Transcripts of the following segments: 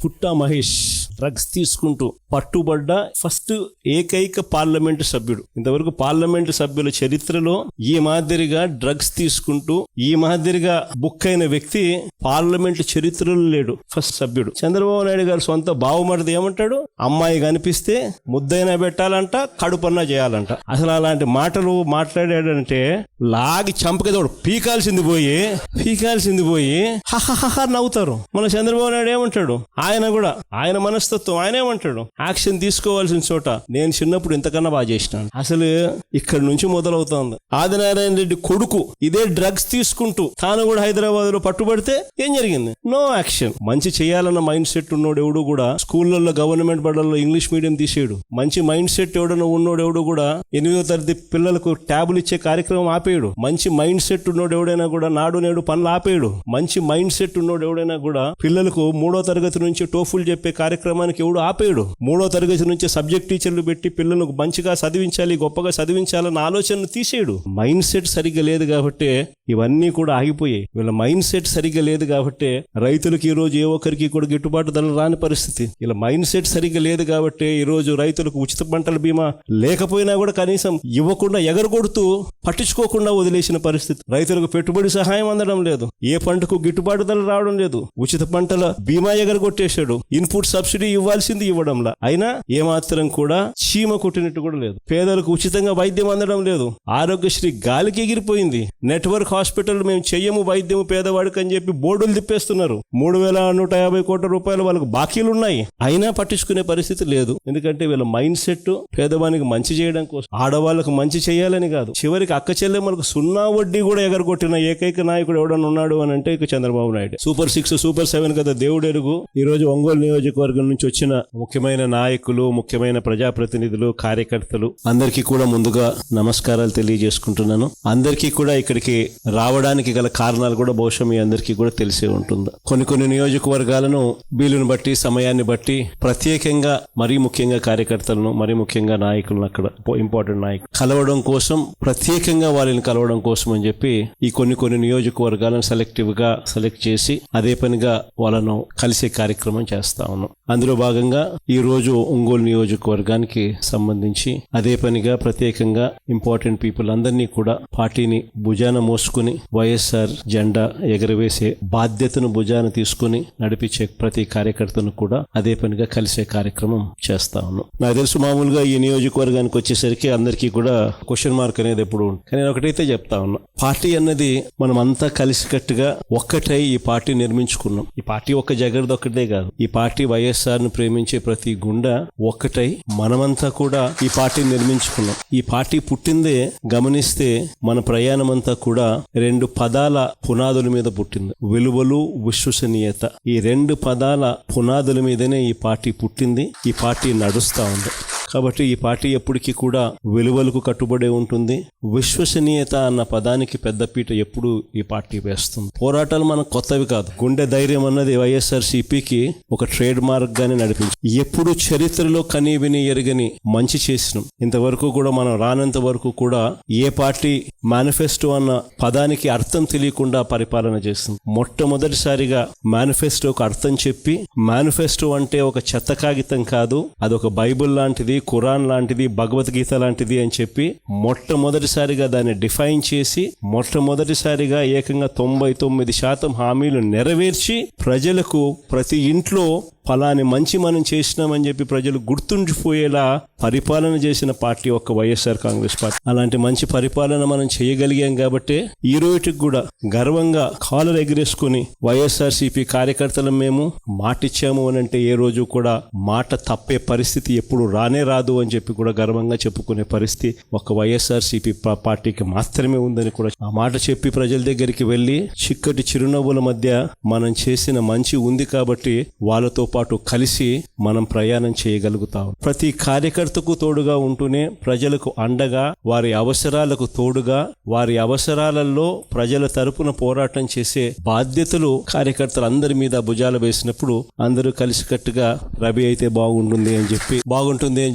పుట్టా Mahesh drugs తీసుకుంటూ పట్టుబడ్డ first ఏకైక parliament సభ్యుడు. ఇంతవరకు పార్లమెంటు సభ్యుల చరిత్రలో ఈ మాదిరిగా డ్రగ్స్ తీసుకుంటూ ఈ మాదిరిగా బుక్ అయిన వ్యక్తి పార్లమెంటు చరిత్రలో లేడు. ఫస్ట్ సభ్యుడు. చంద్రబాబు నాయుడు గారు సొంత బావమరిది ఏమంటాడు? అమ్మాయి కనిపిస్తే ముద్దైనా పెట్టాలంట, కడుపన్నా చేయాలంట. అసలు అలాంటి మాటలు మాట్లాడాడంటే లాగి చంపకేదోడు పీకాల్సింది పోయి హహహహ నవ్వుతారు. మన చంద్రబాబు నాయుడు ఏమంటాడు? ఆయన మనస్తత్వం ఆయన ఏమంటాడు? యాక్షన్ తీసుకోవాల్సిన చోట నేను చిన్నప్పుడు ఇంతకన్నా బాగా చేసినాను. అసలు ఇక్కడ నుంచి మొదలవుతోంది. ఆదినారాయణ రెడ్డి కొడుకు ఇదే డ్రగ్స్ తీసుకుంటూ తాను కూడా హైదరాబాద్ లో పట్టుబడితే ఏం జరిగింది? No action. మంచి చేయాలన్న మైండ్ సెట్ ఉన్నోడు ఎవడు కూడా స్కూళ్ళల్లో గవర్నమెంట్ బడుల్లో ఇంగ్లీష్ మీడియం తీసేయడు. మంచి మైండ్ సెట్ ఎవడన్నా ఉన్నోడు ఎవడు కూడా 8వ తరగతి పిల్లలకు ట్యాబులు ఇచ్చే కార్యక్రమం ఆపేయడు. మంచి మైండ్ సెట్ ఉన్నోడు ఎవడైనా కూడా నాడు నేడు పనులు ఆపేయడు. మంచి మైండ్ సెట్ ఉన్నోడు ఎవడైనా కూడా పిల్లలకు 3వ తరగతి నుంచి టోఫుల్ చెప్పే కార్యక్రమానికి ఎవడు ఆపేయడు. 3వ తరగతి నుంచి సబ్జెక్ట్ టీచర్లు పెట్టి పిల్లలకు మంచిగా చదివించాలి, గొప్పగా చదివించాలన్న ఆలోచనను తీసేయడు. మైండ్ సెట్ సరిగ్గా లేదు కాబట్టి ఇవన్నీ కూడా ఆగిపోయాయి. వీళ్ళ మైండ్ సెట్ సరిగ్గా లేదు కాబట్టి రైతులకు ఈ రోజు ఏ ఒక్కరికి కూడా గిట్టుబాటు ధరలు రాని పరిస్థితి. ఇలా మైండ్ సెట్ సరిగ్గా లేదు కాబట్టి ఈ రోజు రైతులకు ఉచిత పంటల బీమా లేకపోయినా కూడా కనీసం ఇవ్వకుండా ఎగరగొడుతూ పట్టించుకోకుండా వదిలేసిన పరిస్థితి. రైతులకు పెట్టుబడి సహాయం అందడం లేదు, ఏ పంటకు గిట్టుబాటు ధరలు రావడం లేదు, ఉచిత పంటల బీమా ఎగరగొట్టేశాడు, ఇన్పుట్ సబ్సిడీ ఇవ్వాల్సింది ఇవ్వడంలా. అయినా ఏమాత్రం కూడా చీమ కొట్టినట్టు కూడా లేదు. పేదలకు ఉచితంగా వైద్యం అందడం లేదు. ఆరోగ్యశ్రీ గాలికి ఎగిరిపోయింది. నెట్వర్క్ హాస్పిటల్ మేము చెయ్యము వైద్యము పేదవాడికి అని చెప్పి బోర్డులు తిప్పేస్తున్నారు. 3,150 కోట్ల రూపాయలు వాళ్ళకు బాకీలు ఉన్నాయి. అయినా పట్టించుకునే పరిస్థితి లేదు. ఎందుకంటే వీళ్ళ మైండ్ సెట్ పేదవానికి మంచి చేయడం కోసం, ఆడవాళ్ళకు మంచి చేయాలని కాదు. చివరికి అక్క చెల్లెమ్మలకు 0 వడ్డీ కూడా ఎగరగొట్టిన ఏకైక నాయకుడు ఎవడన్నా ఉన్నాడు అని అంటే ఇక చంద్రబాబు నాయుడు. సూపర్ 6 సూపర్ 7 కదా దేవుడు ఎరుగు. ఈ రోజు ఒంగోలు నియోజకవర్గం నుంచి వచ్చిన ముఖ్యమైన నాయకులు, ముఖ్యమైన ప్రజాప్రతినిధులు, కార్యకర్తలు అందరికీ కూడా ముందుగా నమస్కారాలు తెలియజేసుకుంటున్నాను. అందరికీ కూడా ఇక్కడికి రావడానికి గల కారణాలు కూడా బహుశా మీ అందరికీ కూడా తెలిసే ఉంటుంది. కొన్ని నియోజకవర్గాలను వీలును బట్టి సమయాన్ని బట్టి ప్రత్యేకంగా మరీ ముఖ్యంగా కార్యకర్తలను, మరీ ముఖ్యంగా నాయకులను, అక్కడ ఇంపార్టెంట్ నాయకులు కలవడం కోసం, ప్రత్యేకంగా వాళ్ళని కలవడం కోసం అని చెప్పి ఈ కొన్ని నియోజకవర్గాలను సెలెక్టివ్ గా సెలెక్ట్ చేసి అదే పనిగా వాళ్ళను కలిసే కార్యక్రమం చేస్తా ఉన్నాం. అందులో భాగంగా ఈ రోజు ఒంగోలు నియోజకవర్గానికి సంబంధించి అదే పనిగా ప్రత్యేకంగా ఇంపార్టెంట్ పీపుల్ అందరినీ కూడా పార్టీని భుజాన మోసుకుని వైఎస్ఆర్ జెండా ఎగరవేసే బాధ్యతను భుజాన తీసుకుని నడిపించే ప్రతి కార్యకర్తను కూడా అదే పనిగా కలిసే కార్యక్రమం చేస్తా ఉన్నాం. నాకు తెలుసు మామూలుగా ఈ నియోజకవర్గానికి వచ్చేసరికి అందరికీ కూడా క్వశ్చన్ మార్క్ అనేది ఎప్పుడు ఉంటుంది. కానీ నేను ఒకటైతే చెప్తా ఉన్నా, పార్టీ అన్నది మనం అంతా కలిసికట్టుగా ఒక్కటై ఈ పార్టీ నిర్మించుకున్నాం. ఈ పార్టీ ఒక్క జగర్ది ఒక్కటే కాదు. ఈ పార్టీ వైఎస్ఆర్ ను ప్రేమించే ప్రతి గుండె ఒక్కటై మనమంతా కూడా ఈ పార్టీ నిర్మించుకున్నాం. ఈ పార్టీ పుట్టిందే గమనిస్తే మన ప్రయాణం అంతా కూడా 2 పదాల పునాదుల మీద పుట్టింది. విలువలు, విశ్వసనీయత. ఈ 2 పదాల పునాదుల మీదనే ఈ పార్టీ పుట్టింది. ఈ పార్టీ నడుస్తా ఉంది. కాబట్టి ఈ పార్టీ ఎప్పటికీ కూడా విలువలకు కట్టుబడే ఉంటుంది. విశ్వసనీయత అన్న పదానికి పెద్దపీట ఎప్పుడు ఈ పార్టీ వేస్తుంది. పోరాటాలు మనకు కొత్తవి కాదు. గుండె ధైర్యం అన్నది వైఎస్ఆర్సీపీకి ఒక ట్రేడ్ మార్క్ గానే నడిపించి ఎప్పుడు చరిత్రలో కని విని ఎరగని మంచి చేసినాం. ఇంతవరకు కూడా మనం రానంత వరకు కూడా ఏ పార్టీ మేనిఫెస్టో అన్న పదానికి అర్థం తెలియకుండా పరిపాలన చేస్తుంది. మొట్టమొదటిసారిగా మేనిఫెస్టోకి అర్థం చెప్పి, మేనిఫెస్టో అంటే ఒక చెత్త కాగితం కాదు, అదొక బైబుల్ లాంటిది, ఖురాన్ లాంటిది, భగవద్గీత లాంటిది అని చెప్పి మొట్టమొదటిసారిగా దాన్ని డిఫైన్ చేసి మొట్టమొదటిసారిగా ఏకంగా 99% హామీలు నెరవేర్చి ప్రజలకు ప్రతి ఇంట్లో ఫలాని మంచి మనం చేసినామని చెప్పి ప్రజలు గుర్తుండిపోయేలా పరిపాలన చేసిన పార్టీ ఒక్క వైఎస్ఆర్ కాంగ్రెస్ పార్టీ. అలాంటి మంచి పరిపాలన మనం చేయగలిగాం కాబట్టి ఈ రోజుకి కూడా గర్వంగా కాలర్ ఎగిరేసుకుని వైఎస్ఆర్సీపీ కార్యకర్తలం మేము మాటిచ్చాము అని అంటే ఏ రోజు కూడా మాట తప్పే పరిస్థితి ఎప్పుడు రానే రాదు అని చెప్పి కూడా గర్వంగా చెప్పుకునే పరిస్థితి ఒక్క వైఎస్ఆర్సీపీ పార్టీకి మాత్రమే ఉందని కూడా ఆ మాట చెప్పి ప్రజల దగ్గరికి వెళ్ళి చిక్కటి చిరునవ్వుల మధ్య మనం చేసిన మంచి ఉంది కాబట్టి వాళ్ళతో పాటు కలిసి మనం ప్రయాణం చేయగలుగుతాం. ప్రతి కార్యకర్తకు తోడుగా ఉంటూనే ప్రజలకు అండగా, వారి అవసరాలకు తోడుగా, వారి అవసరాలలో ప్రజల తరపున పోరాటం చేసే బాధ్యతలు కార్యకర్తలు అందరి మీద భుజాలు వేసినప్పుడు అందరూ కలిసికట్టుగా రవి అయితే బాగుంటుంది అని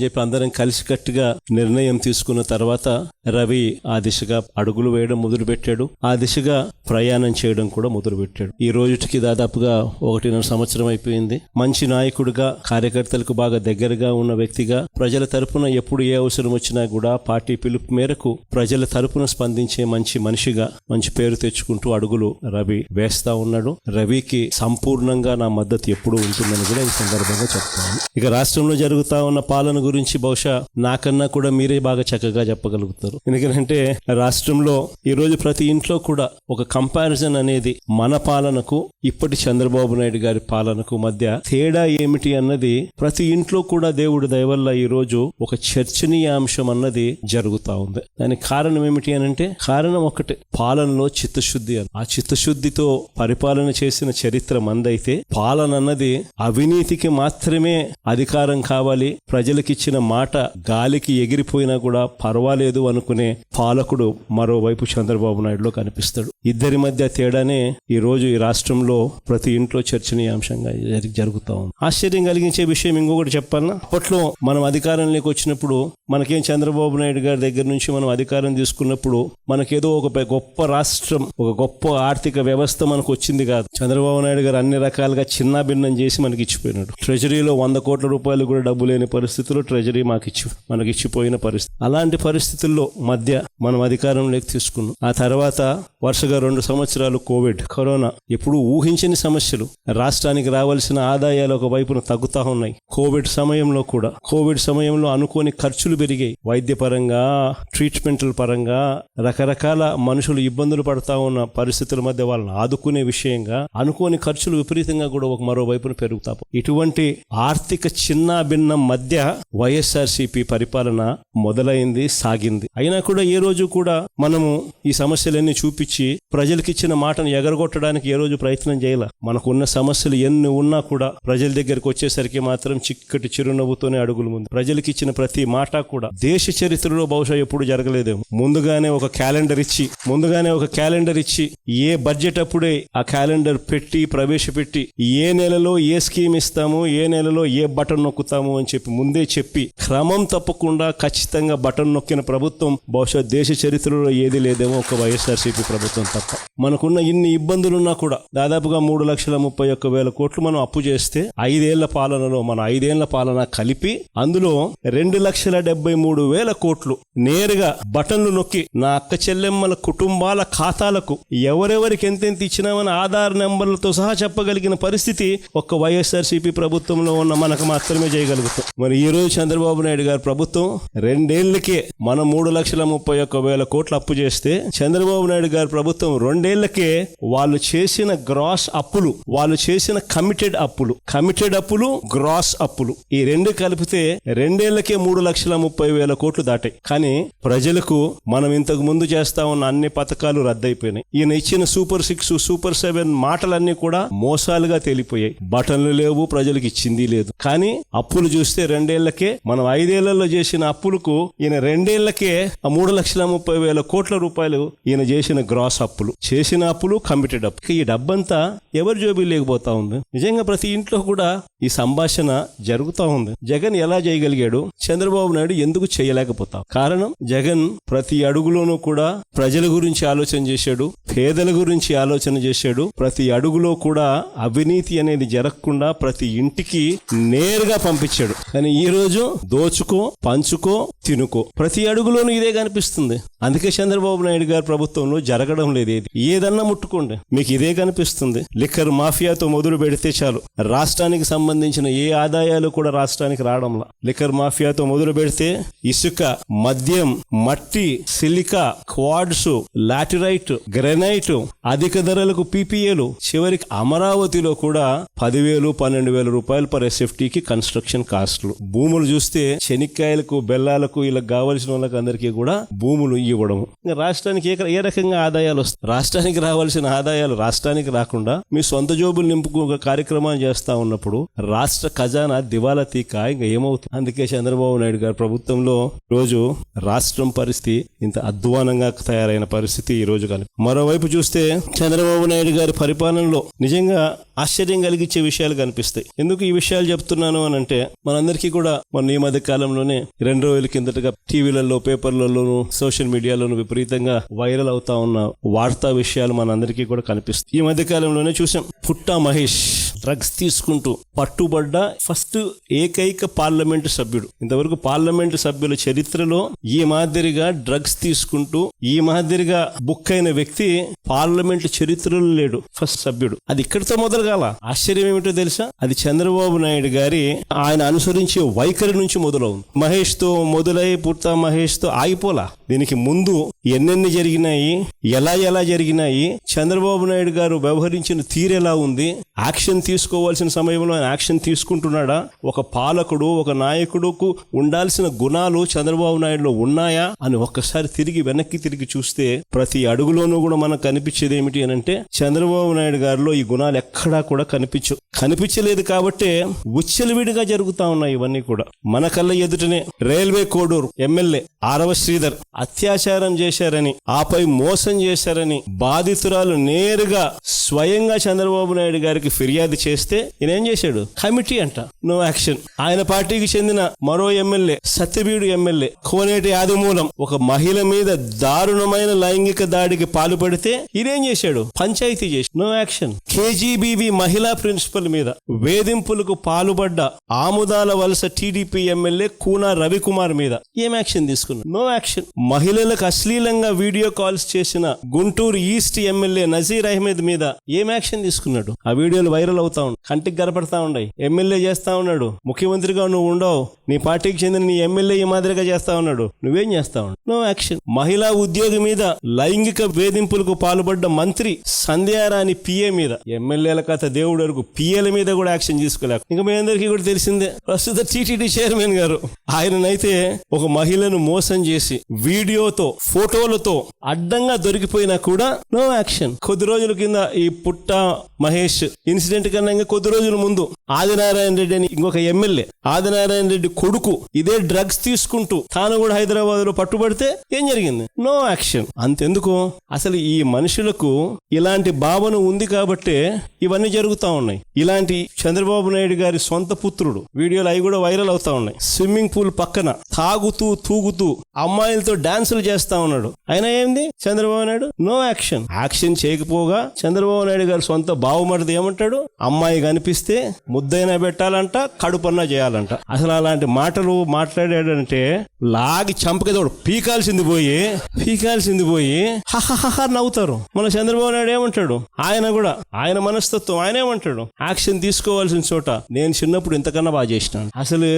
చెప్పి అందరం కలిసికట్టుగా నిర్ణయం తీసుకున్న తర్వాత రవి ఆ దిశగా అడుగులు వేయడం మొదలుపెట్టాడు. ఆ దిశగా ప్రయాణం చేయడం కూడా మొదలుపెట్టాడు. ఈ రోజుకి దాదాపుగా 1.5 సంవత్సరం అయిపోయింది. మంచి నాయకుడిగా, కార్యకర్తలకు బాగా దగ్గరగా ఉన్న వ్యక్తిగా, ప్రజల తరపున ఎప్పుడు ఏ అవసరం వచ్చినా కూడా పార్టీ పిలుపు మేరకు ప్రజల తరపున స్పందించే మంచి మనిషిగా మంచి పేరు తెచ్చుకుంటూ అడుగులు రవి వేస్తా ఉన్నాడు. రవికి సంపూర్ణంగా నా మద్దతు ఎప్పుడూ ఉంటుందని కూడా ఈ సందర్భంగా చెప్తాను. ఇక రాష్ట్రంలో జరుగుతా ఉన్న పాలన గురించి బహుశా నాకన్నా కూడా మీరే బాగా చక్కగా చెప్పగలుగుతారు. ఎందుకంటే రాష్ట్రంలో ఈ రోజు ప్రతి ఇంట్లో కూడా ఒక కంపారిజన్ అనేది మన పాలనకు ఇప్పటి చంద్రబాబు నాయుడు గారి పాలనకు మధ్య తేడా ఏమిటి అన్నది ప్రతి ఇంట్లో కూడా దేవుడి దయ వల్ల ఈ రోజు ఒక చర్చనీయాంశం అన్నది జరుగుతా ఉంది. దానికి కారణం ఏమిటి అనంటే కారణం ఒకటే, పాలనలో చిత్తశుద్ధి అని. ఆ చిత్తశుద్ధితో పరిపాలన చేసిన చరిత్ర మందైతే పాలన అన్నది అవినీతికి మాత్రమే అధికారం కావాలి, ప్రజలకిచ్చిన మాట గాలికి ఎగిరిపోయినా కూడా పర్వాలేదు అనుకునే పాలకుడు మరోవైపు చంద్రబాబు నాయుడులో కనిపిస్తాడు. ఇద్దరి మధ్య తేడానే ఈ రోజు ఈ రాష్ట్రంలో ప్రతి ఇంట్లో చర్చనీయాంశంగా జరుగుతా ఉంది. ఆశ్చర్యం కలిగించే విషయం ఇంకొకటి చెప్పాలన్నా, అప్పట్లో మనం అధికారంలోకి వచ్చినప్పుడు మనకేం చంద్రబాబు నాయుడు గారి దగ్గర నుంచి మనం అధికారం తీసుకున్నప్పుడు మనకేదో ఒక గొప్ప రాష్ట్రం, ఒక గొప్ప ఆర్థిక వ్యవస్థ మనకు వచ్చింది కాదు. చంద్రబాబు నాయుడు గారు అన్ని రకాలుగా చిన్న భిన్నం చేసి మనకి ఇచ్చిపోయినాడు. ట్రెజరీలో 100 కోట్ల రూపాయలు కూడా డబ్బు లేని పరిస్థితుల్లో ట్రెజరీ మనకి ఇచ్చిపోయిన పరిస్థితి. అలాంటి పరిస్థితుల్లో మధ్య మనం అధికారంలోకి తీసుకున్నాం. ఆ తర్వాత వరుసగా 2 సంవత్సరాలు కరోనా, ఎప్పుడు ఊహించని సమస్యలు, రాష్ట్రానికి రావాల్సిన ఆదాయాలు ఒక వైపున తగ్గుతా ఉన్నాయి. కోవిడ్ సమయంలో అనుకోని ఖర్చులు పెరిగాయి. వైద్య పరంగా, ట్రీట్మెంట్ల పరంగా రకరకాల మనుషులు ఇబ్బందులు పడతా ఉన్న పరిస్థితుల మధ్య వాళ్ళని ఆదుకునే విషయంగా అనుకోని ఖర్చులు విపరీతంగా కూడా ఒక మరో వైపున పెరుగుతా. ఇటువంటి ఆర్థిక చిన్న భిన్నం మధ్య వైఎస్ఆర్సీపీ పరిపాలన మొదలైంది, సాగింది. అయినా కూడా ఏ రోజు కూడా మనము ఈ సమస్యలన్నీ చూపించి ప్రజలకిచ్చిన మాటను ఎగరగొట్టడానికి ఏ రోజు ప్రయత్నం చేయాల. మనకున్న సమస్యలు ఎన్ని ఉన్నా కూడా ప్రజల దగ్గరకు వచ్చేసరికి మాత్రం చిక్కటి చిరునవ్వుతోనే అడుగులు ముందు. ప్రజలకిచ్చిన ప్రతి మాట కూడా దేశ చరిత్రలో బహుశా ఎప్పుడు జరగలేదేమో. ముందుగానే ఒక క్యాలెండర్ ఇచ్చి ఏ బడ్జెట్ అప్పుడే ఆ క్యాలెండర్ ప్రవేశపెట్టి ఏ నెలలో ఏ స్కీమ్ ఇస్తాము, ఏ నెలలో ఏ బటన్ నొక్కుతాము అని ముందే చెప్పి క్రమం తప్పకుండా ఖచ్చితంగా బటన్ నొక్కిన ప్రభుత్వం బహుశా దేశ చరిత్రలో ఏది లేదేమో ఒక వైఎస్ఆర్సీపీ ప్రభుత్వం తప్ప. మనకున్న ఇన్ని ఇబ్బందులున్నా కూడా దాదాపుగా 3,31,000 కోట్లు మనం అప్పు చేస్తే 5 ఏళ్ల పాలనలో మన 5 ఏళ్ల పాలన కలిపి అందులో 2,73,000 కోట్లు నేరుగా బటన్లు నొక్కి నా అక్క చెల్లెమ్మల కుటుంబాల ఖాతాలకు ఎవరెవరికి ఎంతెంత ఇచ్చినామని ఆధార్ నెంబర్లతో సహా చెప్పగలిగిన పరిస్థితి ఒక్క వైఎస్ఆర్సీపీ ప్రభుత్వంలో ఉన్న మనకు మాత్రమే చేయగలుగుతాం. మరి ఈ రోజు చంద్రబాబు నాయుడు గారి ప్రభుత్వం 2 ఏళ్లకే మనం 3,31,000 కోట్లు అప్పు చేస్తే చంద్రబాబు నాయుడు గారి ప్రభుత్వం 2 ఏళ్లకే వాళ్ళు చేసిన గ్రాస్ అప్పులు, వాళ్ళు చేసిన కమిటెడ్ అప్పులు గ్రాస్ అప్పులు ఈ 2 కలిపితే 2 ఏళ్లకే 3,30,000 కోట్లు దాటాయి. కానీ ప్రజలకు మనం ఇంతకు ముందు చేస్తా ఉన్న అన్ని పథకాలు రద్దయిపోయినాయి. ఈయన ఇచ్చిన సూపర్ 6, సూపర్ 7 మాటలన్నీ కూడా మోసాలుగా తేలిపోయాయి. బటన్లు లేవు, ప్రజలకు ఇచ్చింది లేదు. కానీ అప్పులు చూస్తే 2 ఏళ్లకే మనం 5 ఏళ్లలో చేసిన అప్పులకు ఈయన 2 ఏళ్లకే 3,30,000 కోట్ల రూపాయలు ఈయన చేసిన గ్రాస్ అప్పులు, చేసిన అప్పులు, కమిటెడ్ అప్పు. ఈ డబ్బంతా ఎవరి జోబీ లేకపోతా ఉంది. నిజంగా ప్రతి ఇంట్లో కూడా ఈ సంభాషణ జరుగుతూ ఉంది. జగన్ ఎలా చేయగలిగాడు, చంద్రబాబు నాయుడు ఎందుకు చేయలేకపోతాం? కారణం, జగన్ ప్రతి అడుగులోనూ కూడా ప్రజల గురించి ఆలోచన చేశాడు, పేదల గురించి ఆలోచన చేశాడు. ప్రతి అడుగులో కూడా అవినీతి అనేది జరగకుండా ప్రతి ఇంటికి నేరుగా పంపించాడు. కానీ ఈ రోజు దోచుకో, పంచుకో, తినుకో, ప్రతి అడుగులోనూ ఇదే కనిపిస్తుంది. అందుకే చంద్రబాబు నాయుడు గారి ప్రభుత్వంలో జరగడం లేదు. ఏదన్నా ముట్టుకోండి మీకు ఇదే కనిపిస్తుంది. లిక్కర్ మాఫియాతో మొదలు పెడితే చాలు, రాష్ట్రానికి సంబంధించిన ఏ ఆదాయాలు కూడా రాష్ట్రానికి రావడంలా. లిక్కర్ మాఫియాతో మొదలు పెడితే ఇసుక, మద్యం, మట్టి, సిలికా, క్వాడ్స్, లాటిరైట్, గ్రెనైట్, అధిక ధరలకు పీపీఏలు, చివరికి అమరావతిలో కూడా 10,000, 12,000 రూపాయలు పర్ ఎస్ఎఫ్టీకి కన్స్ట్రక్షన్ కాస్ట్లు. భూములు చూస్తే శనిక్కాయలకు, బెల్లాలకు ఇలా కావలసిన వాళ్ళకి అందరికీ కూడా భూములు ఇవ్వడము. ఇంకా రాష్ట్రానికి ఏ రకంగా ఆదాయాలు వస్తాయి? రాష్ట్రానికి రావాల్సిన ఆదాయాలు రాష్ట్రానికి రాకుండా మీ సొంత జోబులు నింపుకు ఒక కార్యక్రమాలు చేస్తా ఉన్నప్పుడు రాష్ట్ర ఖజానా దివాలా తీక ఇంకా ఏమవుతుంది? అందుకే చంద్రబాబు నాయుడు గారి ప్రభుత్వంలో రోజు రాష్ట్రం పరిస్థితి ఇంత అధ్వానంగా తయారైన పరిస్థితి ఈ రోజు కానీ. మరోవైపు చూస్తే చంద్రబాబు నాయుడు గారి పరిపాలనలో నిజంగా ఆశ్చర్యం కలిగించే విషయాలు కనిపిస్తాయి. ఎందుకు ఈ విషయాలు చెప్తున్నాను అని అంటే, మనందరికీ కూడా ఈ మధ్య కాలంలోనే 2 రోజుల కిందటగా టీవీలలో, పేపర్లలోను, సోషల్ మీడియాలోను విపరీతంగా వైరల్ అవుతా ఉన్న వార్తా విషయాలు మనందరికీ కూడా కనిపిస్తాయి. ఈ మధ్య కాలంలోనే చూసాం, పుట్టా మహేష్ డ్రగ్స్ తీసుకుంటూ పట్టుబడ్డ ఫస్ట్ ఏకైక పార్లమెంటు సభ్యుడు. ఇంతవరకు పార్లమెంటు సభ్యుల చరిత్రలో ఈ మాదిరిగా డ్రగ్స్ తీసుకుంటూ ఈ మాదిరిగా బుక్ అయిన వ్యక్తి పార్లమెంటు చరిత్రలో లేడు. ఫస్ట్ సభ్యుడు. అది ఇక్కడితో మొదలు కాల. ఆశ్చర్యం ఏమిటో తెలుసా? అది చంద్రబాబు నాయుడు గారి ఆయన అనుసరించే వైఖరి నుంచి మొదలవుంది. మహేష్ తో మొదలై పుట్టా మహేష్ తో ఆగిపోలా. దీనికి ముందు ఎన్నెన్ని జరిగినాయి, ఎలా జరిగినాయి, చంద్రబాబు నాయుడు గారు వ్యవహరించిన తీరెలా ఉంది, యాక్షన్ తీసుకోవాల్సిన సమయంలో ఆయన యాక్షన్ తీసుకుంటున్నాడా, ఒక పాలకుడు ఒక నాయకుడుకు ఉండాల్సిన గుణాలు చంద్రబాబు నాయుడులో ఉన్నాయా అని ఒక్కసారి వెనక్కి తిరిగి చూస్తే ప్రతి అడుగులోనూ కూడా మనకు కనిపించేది ఏమిటి అని అంటే, చంద్రబాబు నాయుడు గారిలో ఈ గుణాలు ఎక్కడా కూడా కనిపించలేదు. కాబట్టే విచ్చలవిడిగా జరుగుతా ఉన్నాయి ఇవన్నీ కూడా మన కళ్ళ ఎదుటనే. రైల్వే కోడూరు ఎమ్మెల్యే ఆరవ శ్రీధర్ అత్యాచారం చేశారని, ఆపై మోసం చేశారని బాధితురాలు నేరుగా స్వయంగా చంద్రబాబు నాయుడు గారికి ఫిర్యాదు చేస్తే ఈయన ఏం చేశాడు? కమిటీ అంట, నో యాక్షన్. ఆయన పార్టీకి చెందిన మరో ఎమ్మెల్యే, సత్యవీడు ఎమ్మెల్యే కోనేటి ఆదిమూలం, ఒక మహిళ మీద దారుణమైన లైంగిక దాడికి పాల్పడితే ఈయనేం చేశాడు? పంచాయతీ చేసి నో యాక్షన్. కేజీబీవీ మహిళా ప్రిన్సిపల్ మీద వేధింపులకు పాల్పడ్డ ఆముదాల వలస టీడీపీ ఎమ్మెల్యే కూనా రవికుమార్ మీద ఏం యాక్షన్ తీసుకున్నాడు? No action. మహిళలకు అశ్లీలంగా వీడియో కాల్స్ చేసిన గుంటూరు ఈస్ట్ ఎమ్మెల్యే నజీర్ అహ్మద్ మీద ఏం యాక్షన్ తీసుకున్నాడు? ఆ వీడియోలు వైరల్ అవుతా ఉన్నాయి, కంటికి కనపడతా ఉన్నాయి. ఎమ్మెల్యే చేస్తా ఉన్నాడు, ముఖ్యమంత్రిగా నువ్వు ఉండవు, నీ పార్టీకి చెందిన నీ ఎమ్మెల్యే ఈ మాదిరిగా చేస్తా ఉన్నాడు, నువ్వేం చేస్తా ఉన్నాడు? No action. మహిళా ఉద్యోగి మీద లైంగిక వేధింపులకు పాల్పడ్డ మంత్రి సంధ్యారాణి పిఏ మీద, ఎమ్మెల్యేల కథ దేవుడు వరకు పిఏల మీద కూడా యాక్షన్ తీసుకోలేక. ఇంకా మీ అందరికీ కూడా తెలిసిందే, ప్రస్తుత టీటీడీ చైర్మన్ గారు ఆయననైతే ఒక మహిళను మోసం చేసి వీడియోతో ఫోటోలతో అడ్డంగా దొరికిపోయినా కూడా నో యాక్షన్. కొద్ది రోజుల కింద ఈ పుట్టా మహేష్ ఇన్సిడెంట్ కన్నా ఇంకా కొద్ది రోజుల ముందు ఆదినారాయణ రెడ్డి అని ఇంకొక ఎమ్మెల్యే, ఆదినారాయణ రెడ్డి కొడుకు ఇదే డ్రగ్స్ తీసుకుంటూ తాను కూడా హైదరాబాద్ లో పట్టుబడితే ఏం జరిగింది? No action. అంతెందుకు, అసలు ఈ మనుషులకు ఇలాంటి భావన ఉంది కాబట్టే ఇవన్నీ జరుగుతా ఉన్నాయి. ఇలాంటి చంద్రబాబు నాయుడు గారి సొంత పుత్రుడు వీడియోలు అవి కూడా వైరల్ అవుతా ఉన్నాయి. స్విమ్మింగ్ పూల్ పక్కన తాగుతూ తూగుతూ అమ్మాయిలతో డాన్సులు చేస్తా ఉన్నాడు. అయినా ఏంది Chandrababu Naidu? No action. Action చేయకపోగా చంద్రబాబు నాయుడు గారి సొంత బావమరిది ఏమంటాడు? అమ్మాయి కనిపిస్తే ముద్దైనా పెట్టాలంట, కడుపన్నా చేయాలంట. అసలు అలాంటి మాటలు మాట్లాడాడంటే లాగి చంపకదోడు పీకాల్సింది పోయి హహహ నవ్వుతారు. మన చంద్రబాబు నాయుడు ఏమంటాడు? ఆయన కూడా ఆయన మనస్తత్వం ఆయన ఏమంటాడు? యాక్షన్ తీసుకోవాల్సిన చోట నేను చిన్నప్పుడు ఇంతకన్నా బాగా చేసినాను. అసలు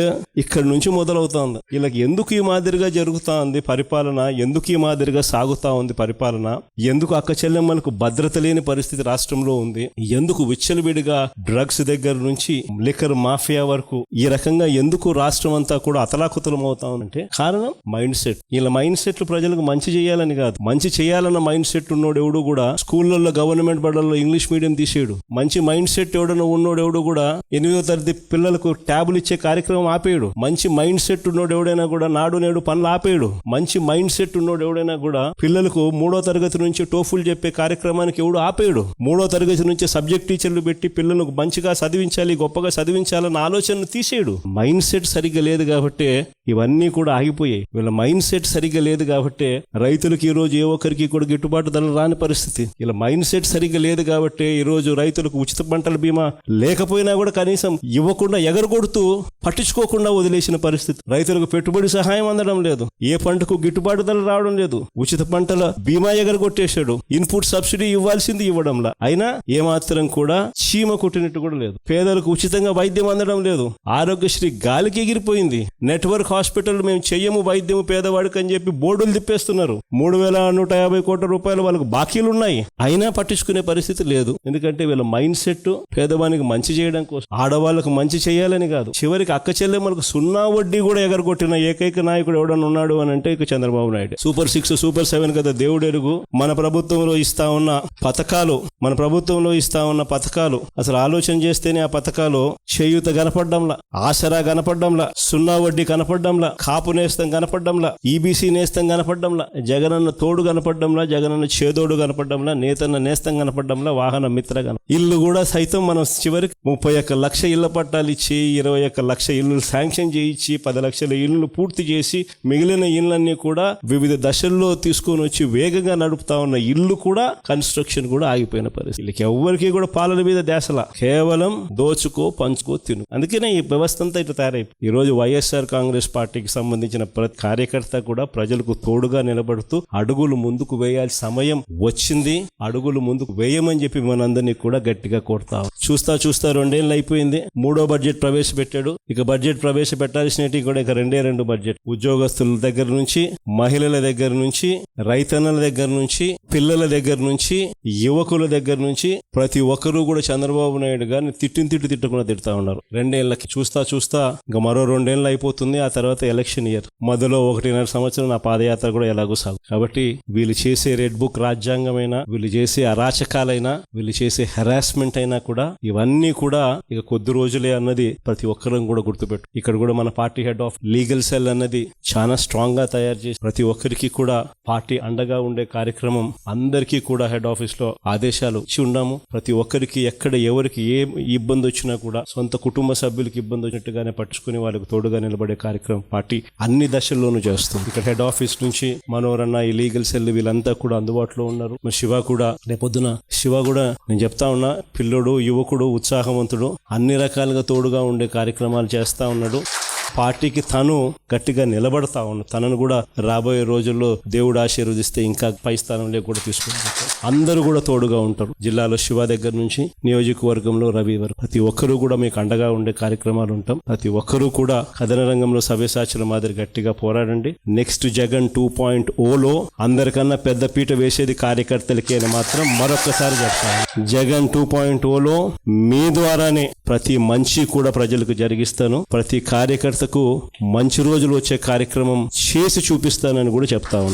ఇక్కడ నుంచి మొదలవుతోంది. వీళ్ళకి ఎందుకు ఈ మాదిరిగా జరుగుతా ఉంది పరిపాలన, ఎందుకు ఈ మాదిరిగా సాగుతా ఉంది పరిపాలన, ఎందుకు అక్క చెల్లెమ్మలకు భద్రత లేని పరిస్థితి రాష్ట్రంలో ఉంది, ఎందుకు విచ్చలవిడిగా డ్రగ్స్ దగ్గర నుంచి లిక్కర్ మాఫియా వరకు ఈ రకంగా ఎందుకు రాష్ట్రం అంతా కూడా అతలాకుతలం అవుతా ఉందంటే కారణం మైండ్ సెట్. వీళ్ళ మైండ్ సెట్లు ప్రజలకు మంచి చేయాలని కాదు, మంచి చేయాలన్న మైండ్ సెట్ ఉన్నోడు ఎవడు కూడా స్కూళ్ళల్లో గవర్నమెంట్ బడుల్లో ఇంగ్లీష్ మీడియం తీసేయడు. మంచి మైండ్ సెట్ ఎవడన్నా ఉన్నోడు ఎవడు కూడా 8వ తరగతి పిల్లలకు ట్యాబులు ఇచ్చే కార్యక్రమం ఆపేయడు. మంచి మైండ్ సెట్ ఉన్నోడు ఎవడైనా కూడా నాడు నేడు పనులు ఆపేయడు. మంచి మైండ్ సెట్ ఉన్నోడు ఎవడైనా కూడా పిల్లలకు 3వ తరగతి నుంచి టోఫుల్ చెప్పే కార్యక్రమానికి ఎవడు ఆపేయడు. 3వ తరగతి నుంచి సబ్జెక్ట్ టీచర్లు పెట్టి పిల్లలకు మంచిగా చదివించాలి, గొప్పగా చదివించాలన్న ఆలోచన తీసేయడు. మైండ్ సెట్ సరిగ్గా లేదు కాబట్టి ఇవన్నీ కూడా ఆగిపోయాయి. వీళ్ళ మైండ్ సెట్ సరిగ్గా లేదు కాబట్టి రైతులకు ఈ రోజు ఏ ఒక్కరికి కూడా గిట్టుబాటు ధర రాని పరిస్థితి. ఇలా మైండ్ సెట్ సరిగ్గా లేదు కాబట్టి ఈ రోజు రైతులకు ఉచిత పంటల బీమా లేకపోయినా కూడా కనీసం ఇవ్వకుండా ఎగరగొడుతూ పట్టించుకోకుండా వదిలేసిన పరిస్థితి. రైతులకు పెట్టుబడి సహాయం అందడం లేదు, ఏ పంటకు గిట్టుబాటు ధర రావడం లేదు, ఉచిత పంటల బీమా ఎగరగొట్టేశాడు, ఇన్పుట్ సబ్సిడీ ఇవ్వాల్సింది ఇవ్వడంలా. అయినా ఏమాత్రం కూడా చీమ చీమ కొట్టినట్టు కూడా లేదు. పేదలకు ఉచితంగా వైద్యం అందడం లేదు. ఆరోగ్యశ్రీ గాలికి ఎగిరిపోయింది. నెట్వర్క్ హాస్పిటల్ మేము చెయ్యము వైద్యము పేదవాడికి అని చెప్పి బోర్డులు తిప్పేస్తున్నారు. 3,150 కోట్ల రూపాయలు వాళ్ళకు బాకీలు ఉన్నాయి, అయినా పట్టించుకునే పరిస్థితి లేదు. ఎందుకంటే వీళ్ళ మైండ్ సెట్ పేదవానికి మంచి చేయడం కోసం, ఆడవాళ్ళకు మంచి చేయాలని కాదు. చివరికి అక్క చెల్లెమ్మలకు 0 వడ్డీ కూడా ఎగరగొట్టిన ఏకైక నాయకుడు ఎవడన్నా ఉన్నాడు అని అంటే ఇక చంద్రబాబు నాయుడు. Super 6, Super 7 కదా దేవుడు ఎరుగు. మన ప్రభుత్వంలో ఇస్తా ఉన్న పథకాలు అసలు ఆలోచన చేస్తేనే ఆ పథకాలు చేయూత కనపడ్డంలా, ఆసరా కనపడ్డంలా, 0 వడ్డీ కనపడ్డంలా, కాపు నేస్తం కనపడ్డంలా, ఈబీసీ నేస్తం కనపడ్డంలా, జగనన్న తోడు కనపడ్డంలా, జగనన్న చేదోడు కనపడ్డంలా, నేతన్న నేస్తం కనపడ్డంలా, వాహన మిత్ర ఇల్లు కూడా సైతం మనం చివరికి 31 లక్ష ఇళ్ల పట్టాలు ఇచ్చి 21 లక్ష ఇల్లు శాంక్షన్ చేయించి 10 లక్షల ఇల్లు పూర్తి చేసి మిగిలిన ఇళ్ళన్నీ కూడా వివిధ దశల్లో తీసుకొని వచ్చి వేగంగా నడుపుతా ఉన్న ఇల్లు కూడా కన్స్ట్రక్షన్ కూడా ఆగిపోయిన పరిస్థితి. ఎవరికి కూడా పాలన మీద దేశలా, కేవలం దోచుకో పంచుకో తిను. అందుకనే ఈ వ్యవస్థ అంతా ఇట్లా తయారైపోయింది. ఈ రోజు వైఎస్ఆర్ కాంగ్రెస్ పార్టీకి సంబంధించిన ప్రతి కార్యకర్త కూడా ప్రజలకు తోడుగా నిలబడుతూ అడుగులు ముందుకు వేయాల్సిన సమయం వచ్చింది. అడుగులు ముందుకు వేయమని చెప్పి మనందరినీ కూడా గట్టిగా కోరుతాం. చూస్తా 2 ఏళ్ళు అయిపోయింది. 3వ బడ్జెట్ ప్రవేశపెట్టాడు. ఇక బడ్జెట్ ప్రవేశపెట్టాల్సినవి కూడా ఇక 2 బడ్జెట్. ఉద్యోగస్తుల దగ్గర నుంచి, మహిళల దగ్గర నుంచి, రైతన్నల దగ్గర నుంచి, పిల్లల దగ్గర నుంచి, యువకుల దగ్గర నుంచి ప్రతి ఒక్కరూ కూడా చంద్రబాబు నాయుడు గారిని తిట్టకుండా తిడతా ఉన్నారు. 2 ఏళ్ళకి చూస్తా ఇంకా మరో 2 ఏళ్ళు అయిపోతుంది. ఆ తర్వాత ఎలక్షన్ ఇయర్, మొదలో 1.5 సంవత్సరం నా పాదయాత్ర కూడా ఎలాగో సాగు. కాబట్టి వీళ్ళు చేసే రెడ్ బుక్ రాజ్యాంగమైనా, వీళ్ళు చేసే అరాచకాలైనా, వీళ్ళు చేసే హెరాస్మెంట్ అయినా కూడా ఇవన్నీ కూడా ఇక కొద్ది రోజులే అన్నది ప్రతి ఒక్కరం కూడా గుర్తుపెట్టు. ఇక్కడ కూడా మన party head of legal cell అన్నది చాలా స్ట్రాంగ్ గా తయారు చేసి ప్రతి ఒక్కరికి కూడా పార్టీ అండగా ఉండే కార్యక్రమం అందరికీ కూడా హెడ్ ఆఫీస్ లో ఆదేశాలు ఇచ్చి ఉన్నాము. ప్రతి ఒక్కరికి ఎక్కడ ఎవరికి ఏ ఇబ్బంది వచ్చినా కూడా సొంత కుటుంబ సభ్యులకి ఇబ్బంది వచ్చినట్టుగానే పట్టుకుని వాళ్ళకి తోడుగా నిలబడే కార్యక్రమం పార్టీ అన్ని దశల్లోనూ చేస్తుంది. ఇక్కడ హెడ్ ఆఫీస్ నుంచి మనోరన్న, ఈ లీగల్ సెల్ వీళ్ళంతా కూడా అందుబాటులో ఉన్నారు. మరి శివ కూడా రేపొద్దున నేను చెప్తా ఉన్నా, పిల్లోడు, యువకుడు, ఉత్సాహవంతుడు, అన్ని రకాలుగా తోడుగా ఉండే కార్యక్రమాలు చేస్తా ఉన్నాడు. పార్టీకి తను గట్టిగా నిలబడతా ఉన్నాడు. తనను కూడా రాబోయే రోజుల్లో దేవుడు ఆశీర్వదిస్తే ఇంకా పై స్థానంలో కూడా తీసుకుంటారు. అందరూ కూడా తోడుగా ఉంటారు. జిల్లాలో శివ దగ్గర నుంచి నియోజకవర్గంలో రవి వరకు ప్రతి ఒక్కరూ కూడా మీకు అండగా ఉండే కార్యక్రమాలు ఉంటాం. ప్రతి ఒక్కరూ కూడా కథన రంగంలో సవ్యసాచుల మాదిరి గట్టిగా పోరాడండి. నెక్స్ట్ జగన్ 2.0లో అందరికన్నా పెద్ద పీట వేసేది కార్యకర్తలకి అని మాత్రం మరొకసారి చెప్తాను. జగన్ 2.0లో మీ ద్వారానే ప్రతి మంచి కూడా ప్రజలకు జరిగిస్తాను. ప్రతి కార్యకర్తకు మంచి రోజులు వచ్చే కార్యక్రమం చేసి చూపిస్తానని కూడా చెప్తా ఉన్నా.